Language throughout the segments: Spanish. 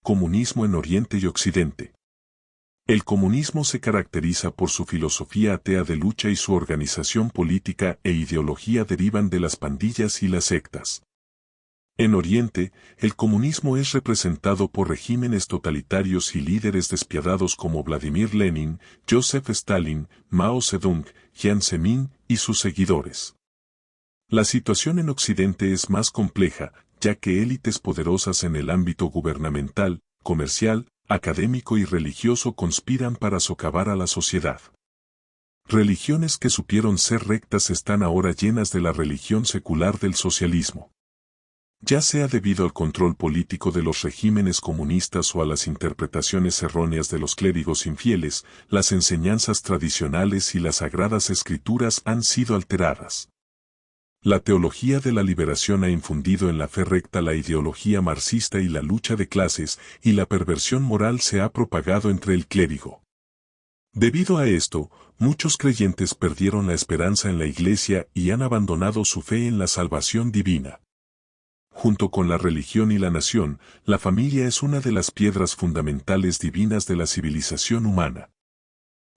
Comunismo en Oriente y Occidente. El comunismo se caracteriza por su filosofía atea de lucha y su organización política e ideología derivan de las pandillas y las sectas. En Oriente, el comunismo es representado por regímenes totalitarios y líderes despiadados como Vladimir Lenin, Joseph Stalin, Mao Zedong, Jiang Zemin y sus seguidores. La situación en Occidente es más compleja, ya que élites poderosas en el ámbito gubernamental, comercial, académico y religioso conspiran para socavar a la sociedad. Religiones que supieron ser rectas están ahora llenas de la religión secular del socialismo. Ya sea debido al control político de los regímenes comunistas o a las interpretaciones erróneas de los clérigos infieles, las enseñanzas tradicionales y las sagradas escrituras han sido alteradas. La teología de la liberación ha infundido en la fe recta la ideología marxista y la lucha de clases, y la perversión moral se ha propagado entre el clérigo. Debido a esto, muchos creyentes perdieron la esperanza en la Iglesia y han abandonado su fe en la salvación divina. Junto con la religión y la nación, la familia es una de las piedras fundamentales divinas de la civilización humana.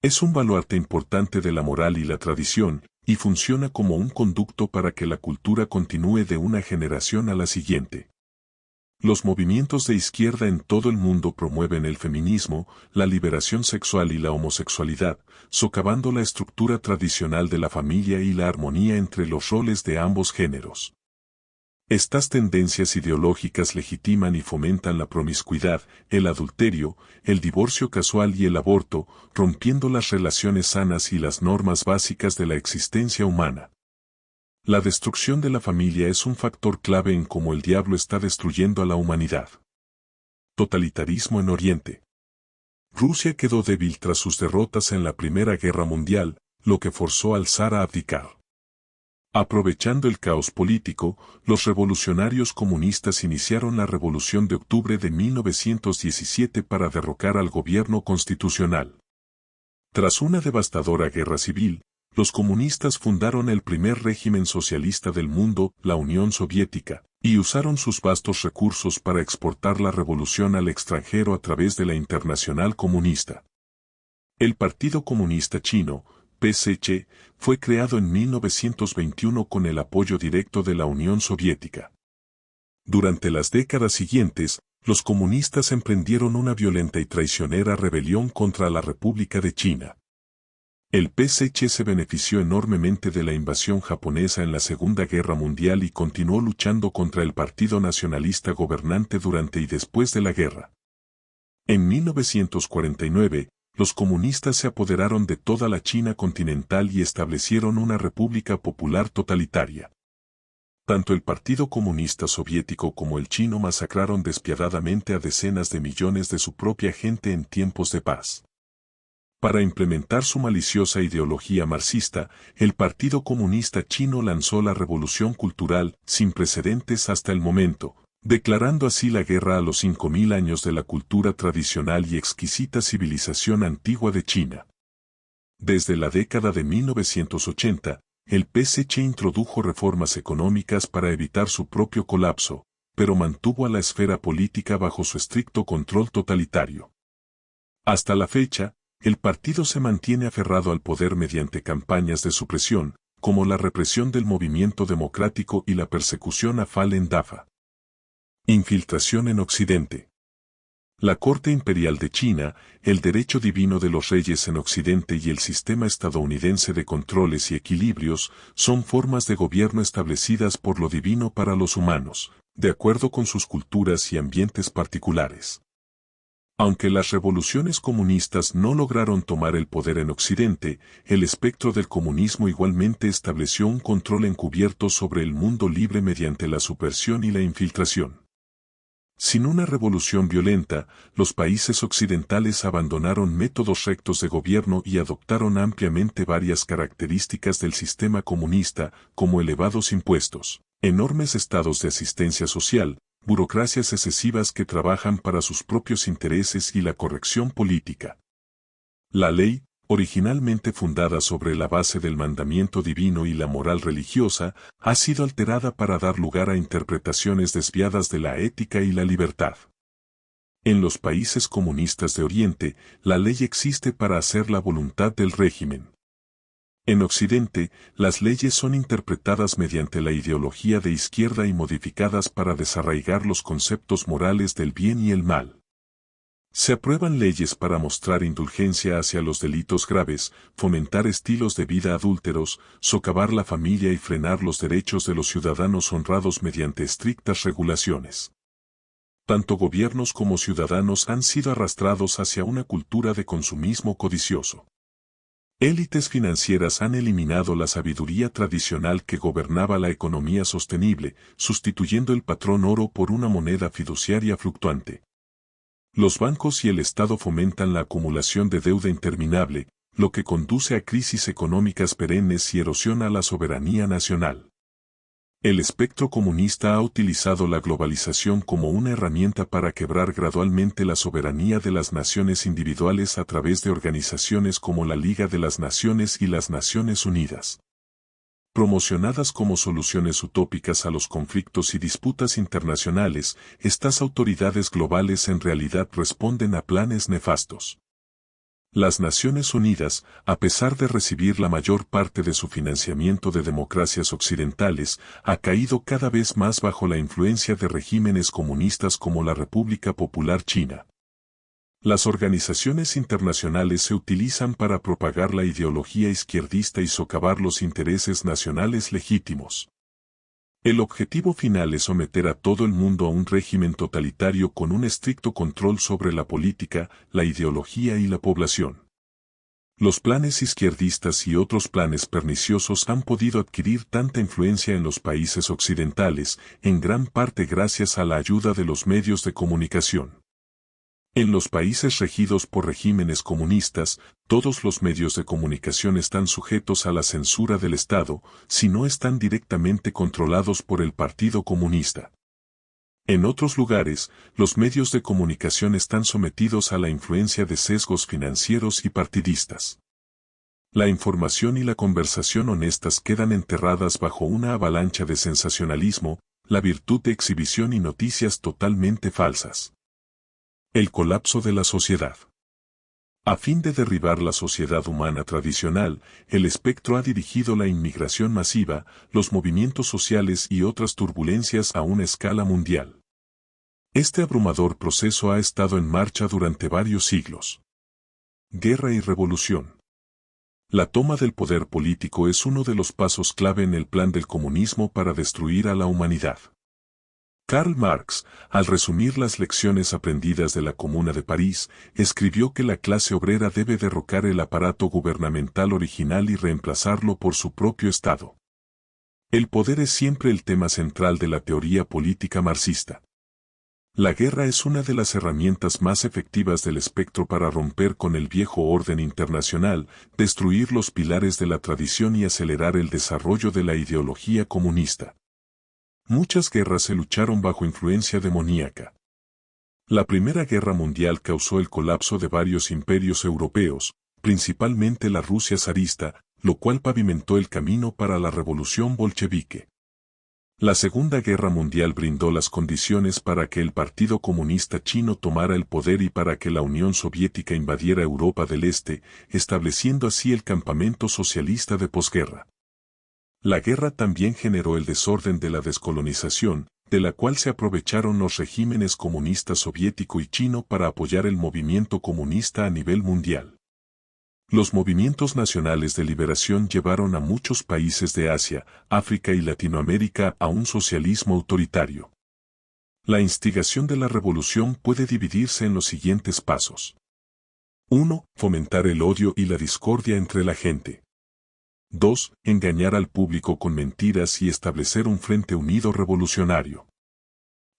Es un baluarte importante de la moral y la tradición, y funciona como un conducto para que la cultura continúe de una generación a la siguiente. Los movimientos de izquierda en todo el mundo promueven el feminismo, la liberación sexual y la homosexualidad, socavando la estructura tradicional de la familia y la armonía entre los roles de ambos géneros. Estas tendencias ideológicas legitiman y fomentan la promiscuidad, el adulterio, el divorcio casual y el aborto, rompiendo las relaciones sanas y las normas básicas de la existencia humana. La destrucción de la familia es un factor clave en cómo el diablo está destruyendo a la humanidad. Totalitarismo en Oriente. Rusia quedó débil tras sus derrotas en la Primera Guerra Mundial, lo que forzó al zar a abdicar. Aprovechando el caos político, los revolucionarios comunistas iniciaron la Revolución de Octubre de 1917 para derrocar al gobierno constitucional. Tras una devastadora guerra civil, los comunistas fundaron el primer régimen socialista del mundo, la Unión Soviética, y usaron sus vastos recursos para exportar la revolución al extranjero a través de la Internacional Comunista. El Partido Comunista Chino, PSC, fue creado en 1921 con el apoyo directo de la Unión Soviética. Durante las décadas siguientes, los comunistas emprendieron una violenta y traicionera rebelión contra la República de China. El PSC se benefició enormemente de la invasión japonesa en la Segunda Guerra Mundial y continuó luchando contra el Partido Nacionalista gobernante durante y después de la guerra. En 1949, los comunistas se apoderaron de toda la China continental y establecieron una república popular totalitaria. Tanto el Partido Comunista Soviético como el chino masacraron despiadadamente a decenas de millones de su propia gente en tiempos de paz. Para implementar su maliciosa ideología marxista, el Partido Comunista Chino lanzó la Revolución Cultural, sin precedentes hasta el momento, declarando así la guerra a los 5000 años de la cultura tradicional y exquisita civilización antigua de China. Desde la década de 1980, el PSC introdujo reformas económicas para evitar su propio colapso, pero mantuvo a la esfera política bajo su estricto control totalitario. Hasta la fecha, el partido se mantiene aferrado al poder mediante campañas de supresión, como la represión del movimiento democrático y la persecución a Falun Dafa. Infiltración en Occidente. La Corte Imperial de China, el derecho divino de los reyes en Occidente y el sistema estadounidense de controles y equilibrios son formas de gobierno establecidas por lo divino para los humanos, de acuerdo con sus culturas y ambientes particulares. Aunque las revoluciones comunistas no lograron tomar el poder en Occidente, el espectro del comunismo igualmente estableció un control encubierto sobre el mundo libre mediante la subversión y la infiltración. Sin una revolución violenta, los países occidentales abandonaron métodos rectos de gobierno y adoptaron ampliamente varias características del sistema comunista, como elevados impuestos, enormes estados de asistencia social, burocracias excesivas que trabajan para sus propios intereses y la corrección política. La ley, originalmente fundada sobre la base del mandamiento divino y la moral religiosa, ha sido alterada para dar lugar a interpretaciones desviadas de la ética y la libertad. En los países comunistas de Oriente, la ley existe para hacer la voluntad del régimen. En Occidente, las leyes son interpretadas mediante la ideología de izquierda y modificadas para desarraigar los conceptos morales del bien y el mal. Se aprueban leyes para mostrar indulgencia hacia los delitos graves, fomentar estilos de vida adúlteros, socavar la familia y frenar los derechos de los ciudadanos honrados mediante estrictas regulaciones. Tanto gobiernos como ciudadanos han sido arrastrados hacia una cultura de consumismo codicioso. Élites financieras han eliminado la sabiduría tradicional que gobernaba la economía sostenible, sustituyendo el patrón oro por una moneda fiduciaria fluctuante. Los bancos y el Estado fomentan la acumulación de deuda interminable, lo que conduce a crisis económicas perennes y erosiona la soberanía nacional. El espectro comunista ha utilizado la globalización como una herramienta para quebrar gradualmente la soberanía de las naciones individuales a través de organizaciones como la Liga de las Naciones y las Naciones Unidas. Promocionadas como soluciones utópicas a los conflictos y disputas internacionales, estas autoridades globales en realidad responden a planes nefastos. Las Naciones Unidas, a pesar de recibir la mayor parte de su financiamiento de democracias occidentales, ha caído cada vez más bajo la influencia de regímenes comunistas como la República Popular China. Las organizaciones internacionales se utilizan para propagar la ideología izquierdista y socavar los intereses nacionales legítimos. El objetivo final es someter a todo el mundo a un régimen totalitario con un estricto control sobre la política, la ideología y la población. Los planes izquierdistas y otros planes perniciosos han podido adquirir tanta influencia en los países occidentales, en gran parte gracias a la ayuda de los medios de comunicación. En los países regidos por regímenes comunistas, todos los medios de comunicación están sujetos a la censura del Estado, si no están directamente controlados por el Partido Comunista. En otros lugares, los medios de comunicación están sometidos a la influencia de sesgos financieros y partidistas. La información y la conversación honestas quedan enterradas bajo una avalancha de sensacionalismo, la virtud de exhibición y noticias totalmente falsas. El colapso de la sociedad. A fin de derribar la sociedad humana tradicional, el espectro ha dirigido la inmigración masiva, los movimientos sociales y otras turbulencias a una escala mundial. Este abrumador proceso ha estado en marcha durante varios siglos. Guerra y revolución. La toma del poder político es uno de los pasos clave en el plan del comunismo para destruir a la humanidad. Karl Marx, al resumir las lecciones aprendidas de la Comuna de París, escribió que la clase obrera debe derrocar el aparato gubernamental original y reemplazarlo por su propio Estado. El poder es siempre el tema central de la teoría política marxista. La guerra es una de las herramientas más efectivas del espectro para romper con el viejo orden internacional, destruir los pilares de la tradición y acelerar el desarrollo de la ideología comunista. Muchas guerras se lucharon bajo influencia demoníaca. La Primera Guerra Mundial causó el colapso de varios imperios europeos, principalmente la Rusia zarista, lo cual pavimentó el camino para la revolución bolchevique. La Segunda Guerra Mundial brindó las condiciones para que el Partido Comunista Chino tomara el poder y para que la Unión Soviética invadiera Europa del Este, estableciendo así el campamento socialista de posguerra. La guerra también generó el desorden de la descolonización, de la cual se aprovecharon los regímenes comunista soviético y chino para apoyar el movimiento comunista a nivel mundial. Los movimientos nacionales de liberación llevaron a muchos países de Asia, África y Latinoamérica a un socialismo autoritario. La instigación de la revolución puede dividirse en los siguientes pasos. 1. Fomentar el odio y la discordia entre la gente. 2. Engañar al público con mentiras y establecer un frente unido revolucionario.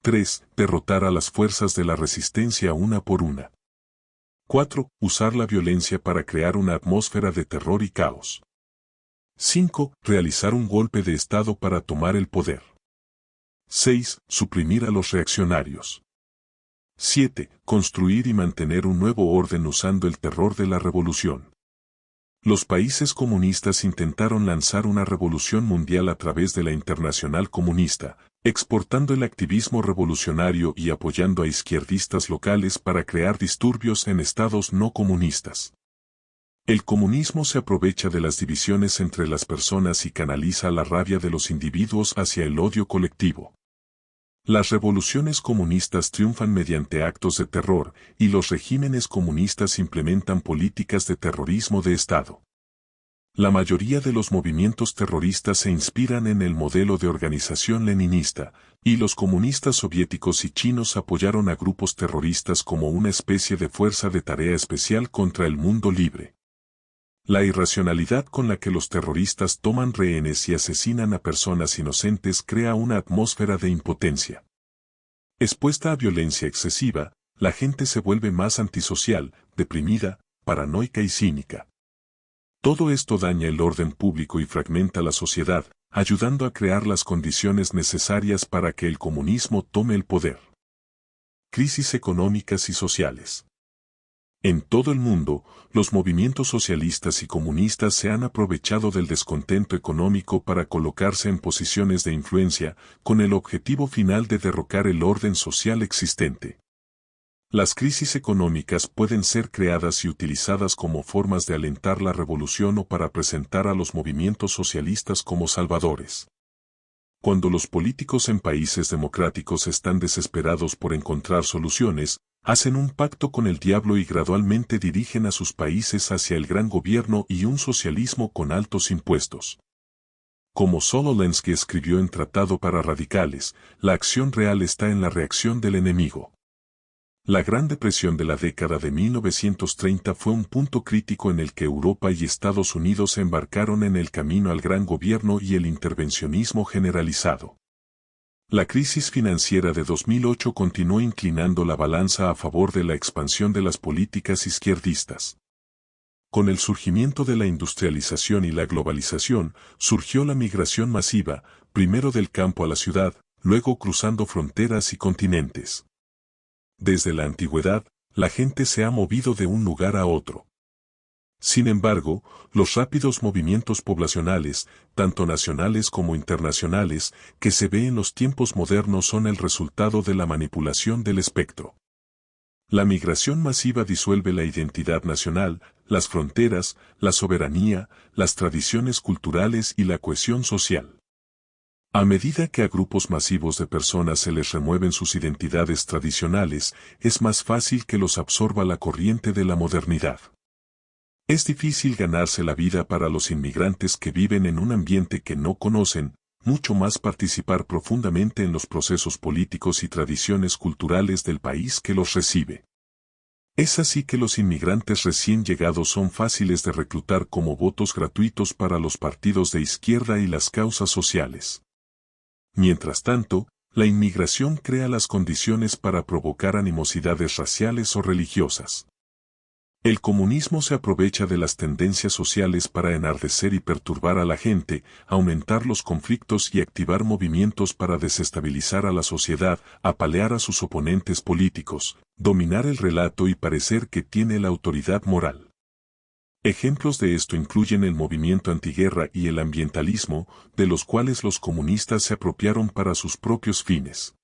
3. Derrotar a las fuerzas de la resistencia una por una. 4. Usar la violencia para crear una atmósfera de terror y caos. 5. Realizar un golpe de Estado para tomar el poder. 6. Suprimir a los reaccionarios. 7. Construir y mantener un nuevo orden usando el terror de la revolución. Los países comunistas intentaron lanzar una revolución mundial a través de la Internacional Comunista, exportando el activismo revolucionario y apoyando a izquierdistas locales para crear disturbios en estados no comunistas. El comunismo se aprovecha de las divisiones entre las personas y canaliza la rabia de los individuos hacia el odio colectivo. Las revoluciones comunistas triunfan mediante actos de terror, y los regímenes comunistas implementan políticas de terrorismo de Estado. La mayoría de los movimientos terroristas se inspiran en el modelo de organización leninista, y los comunistas soviéticos y chinos apoyaron a grupos terroristas como una especie de fuerza de tarea especial contra el mundo libre. La irracionalidad con la que los terroristas toman rehenes y asesinan a personas inocentes crea una atmósfera de impotencia. Expuesta a violencia excesiva, la gente se vuelve más antisocial, deprimida, paranoica y cínica. Todo esto daña el orden público y fragmenta la sociedad, ayudando a crear las condiciones necesarias para que el comunismo tome el poder. Crisis económicas y sociales. En todo el mundo, los movimientos socialistas y comunistas se han aprovechado del descontento económico para colocarse en posiciones de influencia, con el objetivo final de derrocar el orden social existente. Las crisis económicas pueden ser creadas y utilizadas como formas de alentar la revolución o para presentar a los movimientos socialistas como salvadores. Cuando los políticos en países democráticos están desesperados por encontrar soluciones, hacen un pacto con el diablo y gradualmente dirigen a sus países hacia el gran gobierno y un socialismo con altos impuestos. Como Sololensky escribió en Tratado para Radicales, la acción real está en la reacción del enemigo. La Gran Depresión de la década de 1930 fue un punto crítico en el que Europa y Estados Unidos se embarcaron en el camino al gran gobierno y el intervencionismo generalizado. La crisis financiera de 2008 continuó inclinando la balanza a favor de la expansión de las políticas izquierdistas. Con el surgimiento de la industrialización y la globalización, surgió la migración masiva, primero del campo a la ciudad, luego cruzando fronteras y continentes. Desde la antigüedad, la gente se ha movido de un lugar a otro. Sin embargo, los rápidos movimientos poblacionales, tanto nacionales como internacionales, que se ve en los tiempos modernos son el resultado de la manipulación del espectro. La migración masiva disuelve la identidad nacional, las fronteras, la soberanía, las tradiciones culturales y la cohesión social. A medida que a grupos masivos de personas se les remueven sus identidades tradicionales, es más fácil que los absorba la corriente de la modernidad. Es difícil ganarse la vida para los inmigrantes que viven en un ambiente que no conocen, mucho más participar profundamente en los procesos políticos y tradiciones culturales del país que los recibe. Es así que los inmigrantes recién llegados son fáciles de reclutar como votos gratuitos para los partidos de izquierda y las causas sociales. Mientras tanto, la inmigración crea las condiciones para provocar animosidades raciales o religiosas. El comunismo se aprovecha de las tendencias sociales para enardecer y perturbar a la gente, aumentar los conflictos y activar movimientos para desestabilizar a la sociedad, apalear a sus oponentes políticos, dominar el relato y parecer que tiene la autoridad moral. Ejemplos de esto incluyen el movimiento antiguerra y el ambientalismo, de los cuales los comunistas se apropiaron para sus propios fines.